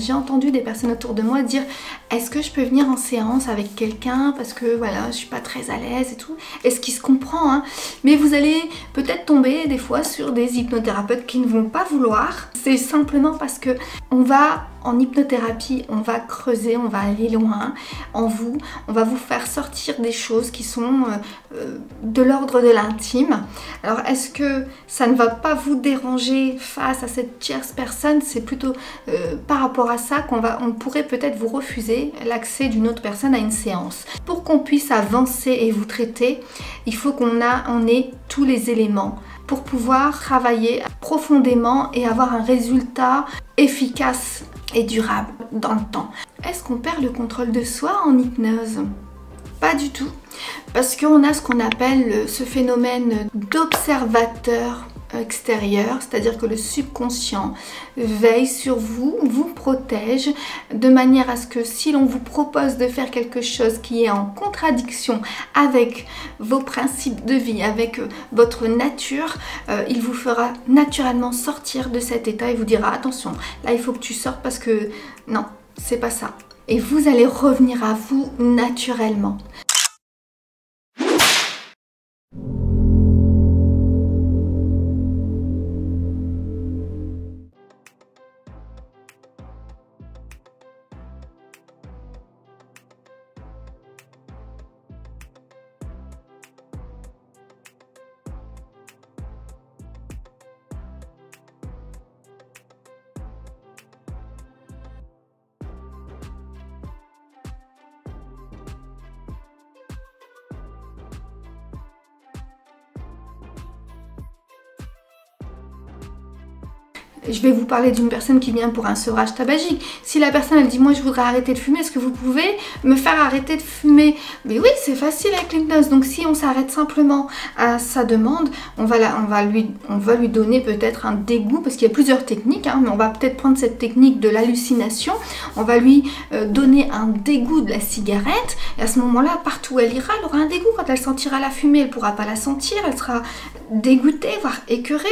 j'ai entendu des personnes autour de moi dire est-ce que je peux venir en séance avec quelqu'un parce que voilà, je suis pas très à l'aise et tout. Et ce qui se comprend, hein. Mais vous allez peut-être tomber des fois sur des hypnothérapeutes qui ne vont pas vouloir. C'est simplement parce que on va en hypnothérapie, on va creuser, on va aller loin en vous, on va vous faire sortir des choses qui sont de l'ordre de l'intime. Alors est-ce que ça ne va pas vous déranger face à cette tierce personne? C'est plutôt par rapport à ça qu'on pourrait peut-être vous refuser l'accès d'une autre personne à une séance. Pour qu'on puisse avancer et vous traiter, il faut qu'on ait tous les éléments pour pouvoir travailler profondément et avoir un résultat efficace et durable dans le temps. Est-ce qu'on perd le contrôle de soi en hypnose? Pas du tout, parce qu'on a ce qu'on appelle ce phénomène d'observateur extérieur, c'est-à-dire que le subconscient veille sur vous, vous protège, de manière à ce que si l'on vous propose de faire quelque chose qui est en contradiction avec vos principes de vie, avec votre nature, il vous fera naturellement sortir de cet état et vous dira attention, là il faut que tu sortes parce que non, c'est pas ça. Et vous allez revenir à vous naturellement. Je vais vous parler d'une personne qui vient pour un sevrage tabagique. Si la personne elle dit moi je voudrais arrêter de fumer, est-ce que vous pouvez me faire arrêter de fumer? Mais oui, c'est facile avec l'hypnose. Donc si on s'arrête simplement à sa demande, on va lui donner peut-être un dégoût, parce qu'il y a plusieurs techniques, hein, mais on va peut-être prendre cette technique de l'hallucination. On va lui donner un dégoût de la cigarette, et à ce moment-là, partout où elle ira, elle aura un dégoût. Quand elle sentira la fumée, elle ne pourra pas la sentir, elle sera dégoûtée, voire écœurée.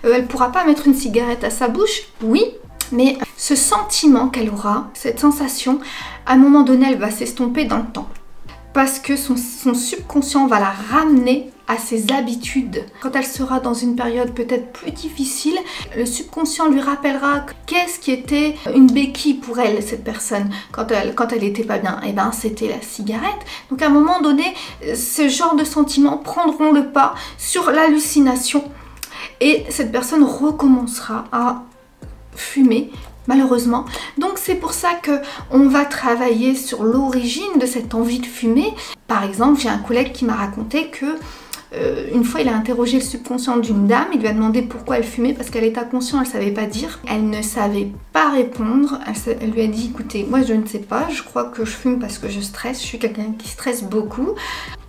Elle ne pourra pas mettre une cigarette à sa bouche, oui, mais ce sentiment qu'elle aura, cette sensation, à un moment donné, elle va s'estomper dans le temps. Parce que son subconscient va la ramener à ses habitudes. Quand elle sera dans une période peut-être plus difficile, le subconscient lui rappellera qu'est-ce qui était une béquille pour elle, cette personne, quand elle était pas bien. Et ben c'était la cigarette. Donc à un moment donné, ce genre de sentiments prendront le pas sur l'hallucination. Et cette personne recommencera à fumer, malheureusement. Donc c'est pour ça qu'on va travailler sur l'origine de cette envie de fumer. Par exemple, j'ai un collègue qui m'a raconté que une fois il a interrogé le subconscient d'une dame, il lui a demandé pourquoi elle fumait, parce qu'elle était inconsciente, elle ne savait pas dire. Elle ne savait pas répondre, elle lui a dit écoutez, moi je ne sais pas, je crois que je fume parce que je stresse, je suis quelqu'un qui stresse beaucoup.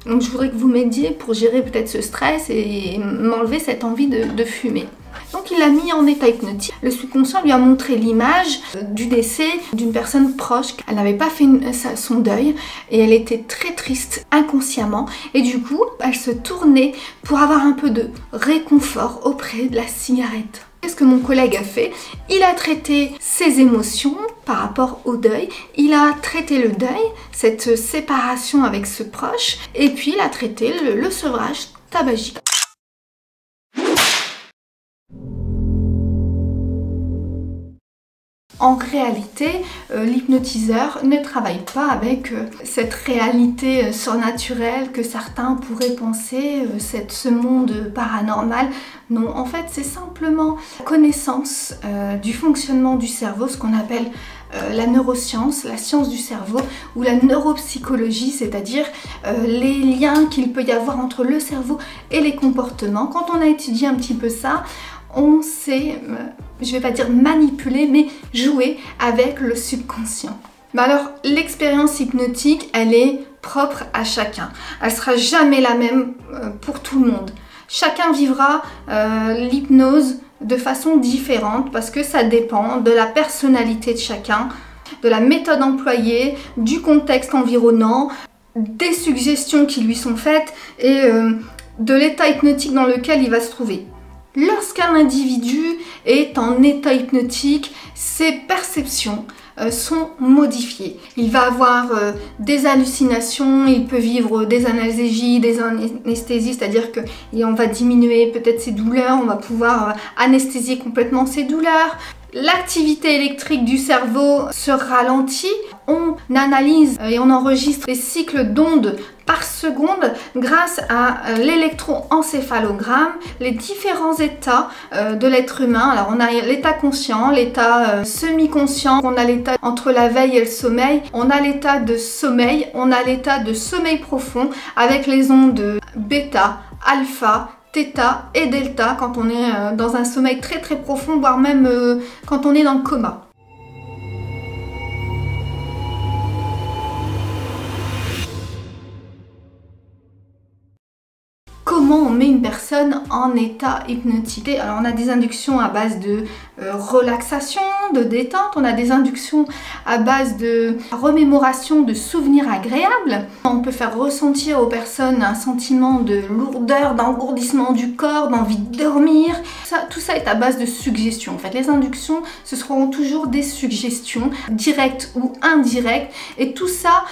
Donc je voudrais que vous m'aidiez pour gérer peut-être ce stress et m'enlever cette envie de fumer. Donc il l'a mis en état hypnotique. Le subconscient lui a montré l'image du décès d'une personne proche. Elle n'avait pas fait son deuil et elle était très triste inconsciemment. Et du coup, elle se tournait pour avoir un peu de réconfort auprès de la cigarette. Qu'est-ce que mon collègue a fait? Il a traité ses émotions par rapport au deuil, il a traité le deuil, cette séparation avec ce proche, et puis il a traité le sevrage tabagique. En réalité, l'hypnotiseur ne travaille pas avec cette réalité surnaturelle que certains pourraient penser, ce monde paranormal. Non, en fait, c'est simplement la connaissance du fonctionnement du cerveau, ce qu'on appelle la neuroscience, la science du cerveau, ou la neuropsychologie, c'est-à-dire les liens qu'il peut y avoir entre le cerveau et les comportements. Quand on a étudié un petit peu ça, on sait, je vais pas dire manipuler, mais jouer avec le subconscient. Mais alors, l'expérience hypnotique, elle est propre à chacun. Elle sera jamais la même pour tout le monde. Chacun vivra l'hypnose de façon différente parce que ça dépend de la personnalité de chacun, de la méthode employée, du contexte environnant, des suggestions qui lui sont faites et de l'état hypnotique dans lequel il va se trouver. Lorsqu'un individu est en état hypnotique, ses perceptions sont modifiés. Il va avoir des hallucinations, il peut vivre des analgésies, des anesthésies, c'est-à-dire qu'on va diminuer peut-être ses douleurs, on va pouvoir anesthésier complètement ses douleurs. L'activité électrique du cerveau se ralentit, on analyse et on enregistre les cycles d'ondes par seconde grâce à l'électroencéphalogramme, les différents états de l'être humain. Alors on a l'état conscient, l'état semi-conscient, on a l'état entre la veille et le sommeil, on a l'état de sommeil, on a l'état de sommeil profond avec les ondes bêta, alpha, theta et delta quand on est dans un sommeil très très profond, voire même quand on est dans le coma. Comment on met une personne en état hypnotique? Alors on a des inductions à base de relaxation, de détente, on a des inductions à base de remémoration de souvenirs agréables. On peut faire ressentir aux personnes un sentiment de lourdeur, d'engourdissement du corps, d'envie de dormir. Tout ça est à base de suggestions. En fait, les inductions, ce seront toujours des suggestions, directes ou indirectes. Et tout ça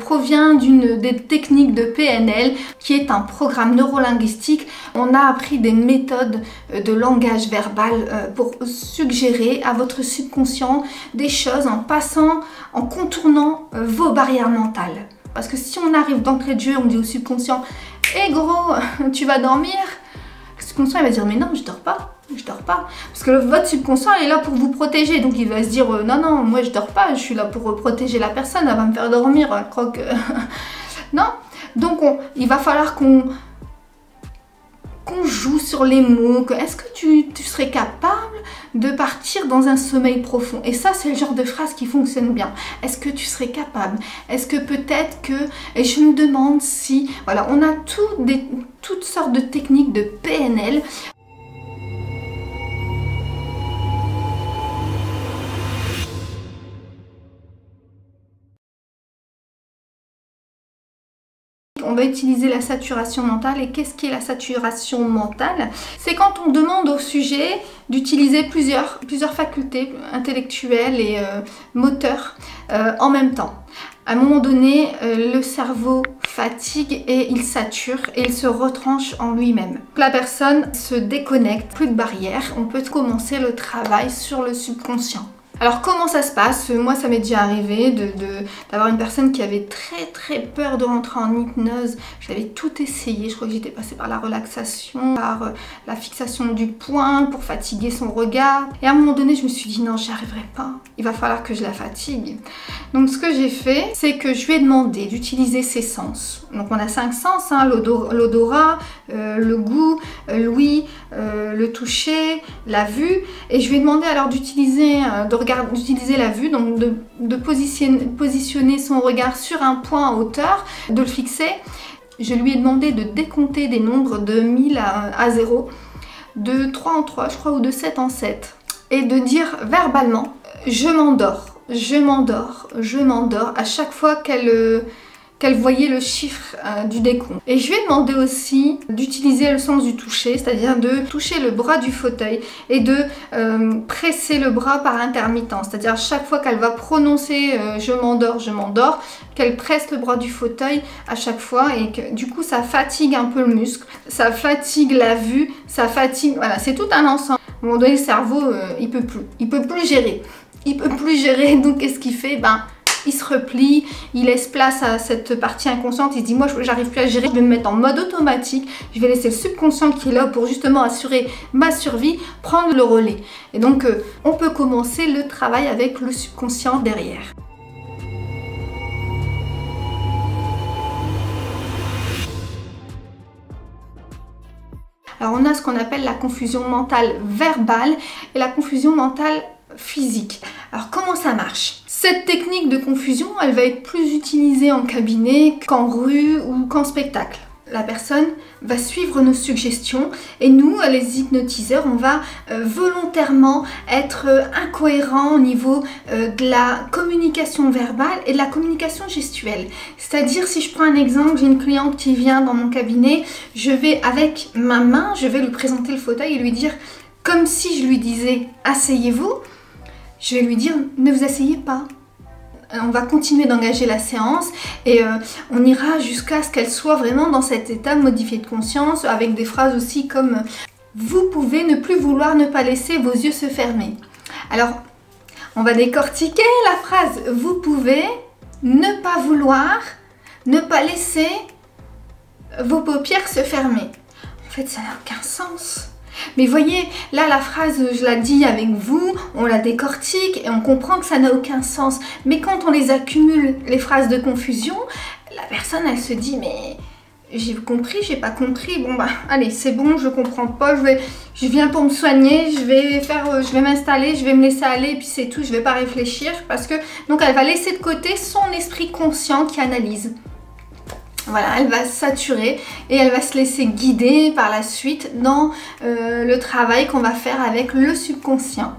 provient des techniques de PNL, qui est un programme neurolinguistique. On a appris des méthodes de langage verbal pour suggérer à votre subconscient des choses en contournant vos barrières mentales. Parce que si on arrive d'entrée de jeu, on dit au subconscient « Eh gros, tu vas dormir ?» Le subconscient il va dire « Mais non, je dors pas. Je dors pas. » Parce que votre subconscient il est là pour vous protéger. Donc il va se dire « Non, non, moi je dors pas. Je suis là pour protéger la personne. Elle va me faire dormir. Je crois que... » Non. Donc il va falloir qu'on joue sur les mots, est-ce que tu serais capable de partir dans un sommeil profond? Et ça, c'est le genre de phrase qui fonctionne bien. Est-ce que tu serais capable? Est-ce que peut-être que... Et je me demande si... Voilà, on a toutes sortes de techniques de PNL. On va utiliser la saturation mentale. Et qu'est-ce qu'est la saturation mentale? C'est quand on demande au sujet d'utiliser plusieurs facultés intellectuelles et moteurs en même temps. À un moment donné, le cerveau fatigue et il sature et il se retranche en lui-même. La personne se déconnecte, plus de barrières. On peut commencer le travail sur le subconscient. Alors comment ça se passe? Moi ça m'est déjà arrivé d'avoir une personne qui avait très peur de rentrer en hypnose. J'avais tout essayé, je crois que j'étais passée par la relaxation, par la fixation du poing pour fatiguer son regard. Et à un moment donné je me suis dit non, j'y arriverai pas, il va falloir que je la fatigue. Donc ce que j'ai fait, c'est que je lui ai demandé d'utiliser ses sens. Donc on a 5 sens, hein, l'odorat, le goût, l'ouïe, le toucher, la vue. Et je lui ai demandé alors d'utiliser la vue, donc de positionner son regard sur un point en hauteur, de le fixer. Je lui ai demandé de décompter des nombres de 1000 à 0, de 3 en 3 je crois, ou de 7 en 7, et de dire verbalement « je m'endors, je m'endors, je m'endors » à chaque fois qu'elle voyait le chiffre du décompte. Et je lui ai demandé aussi d'utiliser le sens du toucher, c'est-à-dire de toucher le bras du fauteuil et de presser le bras par intermittence, c'est-à-dire chaque fois qu'elle va prononcer je m'endors, qu'elle presse le bras du fauteuil à chaque fois, et que du coup ça fatigue un peu le muscle, ça fatigue la vue, ça fatigue, voilà, c'est tout un ensemble. À un moment donné le cerveau il peut plus gérer, donc qu'est-ce qu'il fait? Il se replie, il laisse place à cette partie inconsciente, il se dit moi j'arrive plus à gérer, je vais me mettre en mode automatique, je vais laisser le subconscient qui est là pour justement assurer ma survie, prendre le relais. Et donc on peut commencer le travail avec le subconscient derrière. Alors on a ce qu'on appelle la confusion mentale verbale et la confusion mentale physique. Alors comment ça marche? Cette technique de confusion, elle va être plus utilisée en cabinet qu'en rue ou qu'en spectacle. La personne va suivre nos suggestions et nous, les hypnotiseurs, on va volontairement être incohérents au niveau de la communication verbale et de la communication gestuelle. C'est-à-dire, si je prends un exemple, j'ai une cliente qui vient dans mon cabinet, je vais avec ma main, je vais lui présenter le fauteuil et lui dire, comme si je lui disais « asseyez-vous », je vais lui dire ne vous asseyez pas. On va continuer d'engager la séance et on ira jusqu'à ce qu'elle soit vraiment dans cet état modifié de conscience avec des phrases aussi comme vous pouvez ne plus vouloir ne pas laisser vos yeux se fermer. Alors, on va décortiquer la phrase vous pouvez ne pas vouloir ne pas laisser vos paupières se fermer. En fait, ça n'a aucun sens. Mais voyez, là la phrase, je la dis avec vous, on la décortique et on comprend que ça n'a aucun sens. Mais quand on les accumule, les phrases de confusion, la personne elle se dit mais j'ai compris, j'ai pas compris, bon bah allez c'est bon, je comprends pas, je viens pour me soigner, je vais m'installer, je vais me laisser aller et puis c'est tout, je vais pas réfléchir parce que donc elle va laisser de côté son esprit conscient qui analyse. Voilà, elle va se saturer et elle va se laisser guider par la suite dans le travail qu'on va faire avec le subconscient.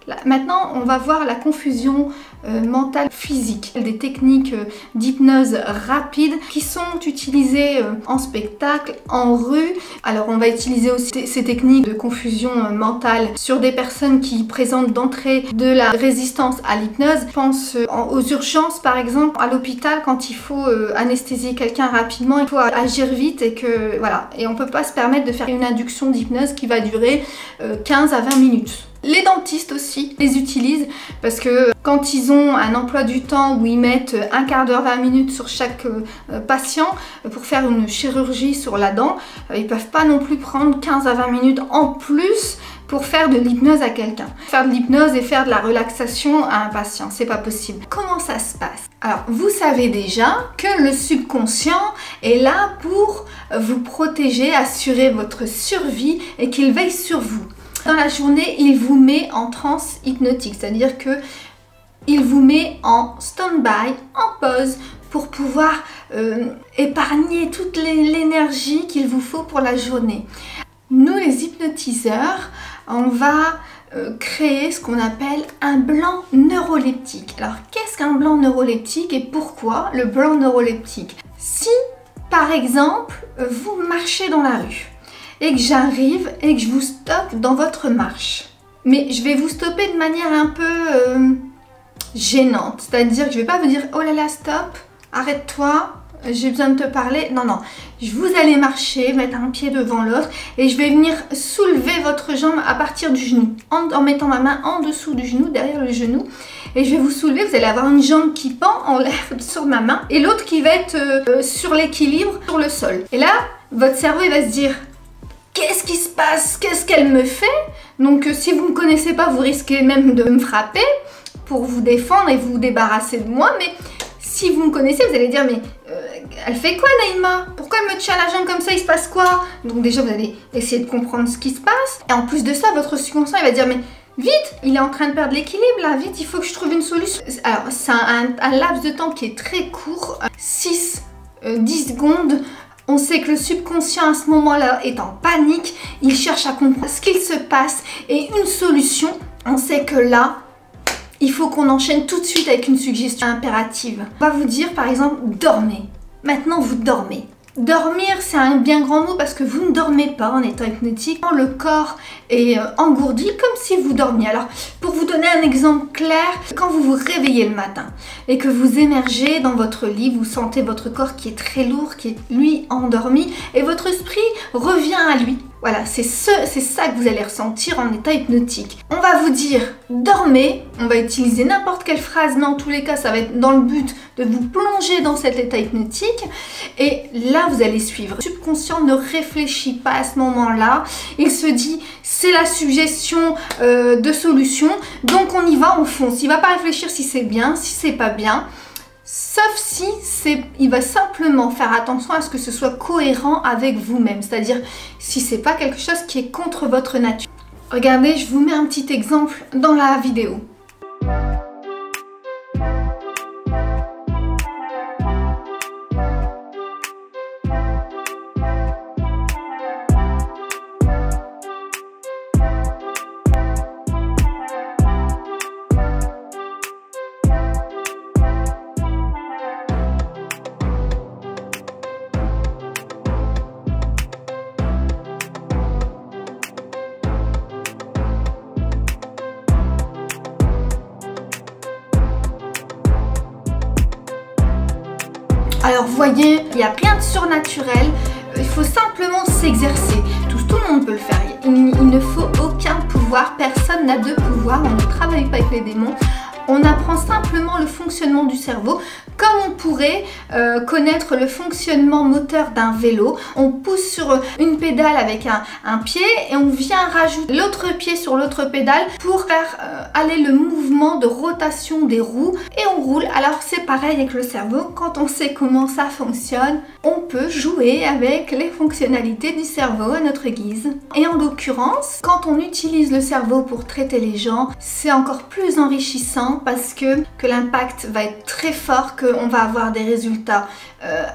Là, maintenant, on va voir la confusion mentale physique, des techniques d'hypnose rapide qui sont utilisées en spectacle, en rue. Alors, on va utiliser aussi ces techniques de confusion mentale sur des personnes qui présentent d'entrée de la résistance à l'hypnose. Je pense aux urgences, par exemple, à l'hôpital, quand il faut anesthésier quelqu'un rapidement, il faut agir vite et que voilà. Et on peut pas se permettre de faire une induction d'hypnose qui va durer 15 à 20 minutes. Les dentistes aussi les utilisent parce que quand ils ont un emploi du temps où ils mettent un quart d'heure, 20 minutes sur chaque patient pour faire une chirurgie sur la dent, ils peuvent pas non plus prendre 15 à 20 minutes en plus pour faire de l'hypnose à quelqu'un. Faire de l'hypnose et faire de la relaxation à un patient, c'est pas possible. Comment ça se passe? Alors, vous savez déjà que le subconscient est là pour vous protéger, assurer votre survie et qu'il veille sur vous. Dans la journée, il vous met en transe hypnotique, c'est-à-dire que il vous met en stand-by, en pause, pour pouvoir épargner toute l'énergie qu'il vous faut pour la journée. Nous, les hypnotiseurs, on va créer ce qu'on appelle un blanc neuroleptique. Alors, qu'est-ce qu'un blanc neuroleptique et pourquoi le blanc neuroleptique? Si, par exemple, vous marchez dans la rue, et que j'arrive et que je vous stoppe dans votre marche. Mais je vais vous stopper de manière un peu gênante. C'est-à-dire que je ne vais pas vous dire « Oh là là, stop, arrête-toi, j'ai besoin de te parler. » Non, non. Vous allez marcher, mettre un pied devant l'autre et je vais venir soulever votre jambe à partir du genou. En mettant ma main en dessous du genou, derrière le genou. Et je vais vous soulever, vous allez avoir une jambe qui pend en l'air sur ma main et l'autre qui va être sur l'équilibre, sur le sol. Et là, votre cerveau il va se dire qu'est-ce qui se passe? Qu'est-ce qu'elle me fait? Donc si vous ne me connaissez pas, vous risquez même de me frapper pour vous défendre et vous débarrasser de moi. Mais si vous me connaissez, vous allez dire mais elle fait quoi Naïma? Pourquoi elle me tient la jambe comme ça? Il se passe quoi? Donc déjà vous allez essayer de comprendre ce qui se passe. Et en plus de ça, votre subconscient il va dire mais vite, il est en train de perdre l'équilibre là, vite, il faut que je trouve une solution. Alors c'est un laps de temps qui est très court, 6-10 secondes. On sait que le subconscient à ce moment-là est en panique, il cherche à comprendre ce qu'il se passe et une solution. On sait que là, il faut qu'on enchaîne tout de suite avec une suggestion impérative. On va vous dire par exemple, dormez. Maintenant vous dormez. Dormir, c'est un bien grand mot parce que vous ne dormez pas en état hypnotique. Le corps est engourdi comme si vous dormiez. Alors, pour vous donner un exemple clair, quand vous vous réveillez le matin et que vous émergez dans votre lit, vous sentez votre corps qui est très lourd, qui est lui endormi et votre esprit revient à lui. Voilà, c'est ça que vous allez ressentir en état hypnotique. On va vous dire dormez, on va utiliser n'importe quelle phrase, mais en tous les cas, ça va être dans le but de vous plonger dans cet état hypnotique. Et là, vous allez suivre. Le subconscient ne réfléchit pas à ce moment-là. Il se dit c'est la suggestion de solution, donc on y va, on fonce. Il ne va pas réfléchir si c'est bien, si c'est pas bien. Sauf si il va simplement faire attention à ce que ce soit cohérent avec vous-même, c'est-à-dire si c'est pas quelque chose qui est contre votre nature. Regardez, je vous mets un petit exemple dans la vidéo. voyez, il n'y a rien de surnaturel. Il faut simplement s'exercer. Tout le monde peut le faire. Il ne faut aucun pouvoir. Personne n'a de pouvoir. On ne travaille pas avec les démons. On apprend simplement le fonctionnement du cerveau, comme on pourrait connaître le fonctionnement moteur d'un vélo. On pousse sur une pédale avec un pied et on vient rajouter l'autre pied sur l'autre pédale pour faire aller le mouvement de rotation des roues et on roule. Alors c'est pareil avec le cerveau, quand on sait comment ça fonctionne, on peut jouer avec les fonctionnalités du cerveau à notre guise. Et en l'occurrence, quand on utilise le cerveau pour traiter les gens, c'est encore plus enrichissant parce que l'impact va être très fort, qu'on va avoir des résultats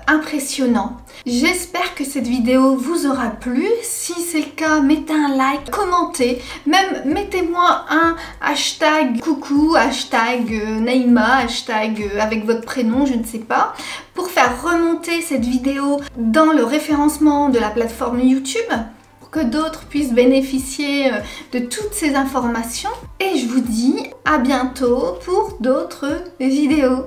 impressionnants. J'espère que cette vidéo vous aura plu. Si c'est le cas, mettez un like, commentez, même mettez-moi un hashtag coucou, hashtag Naïma, hashtag avec votre prénom, je ne sais pas, pour faire remonter cette vidéo dans le référencement de la plateforme YouTube, que d'autres puissent bénéficier de toutes ces informations. Et je vous dis à bientôt pour d'autres vidéos.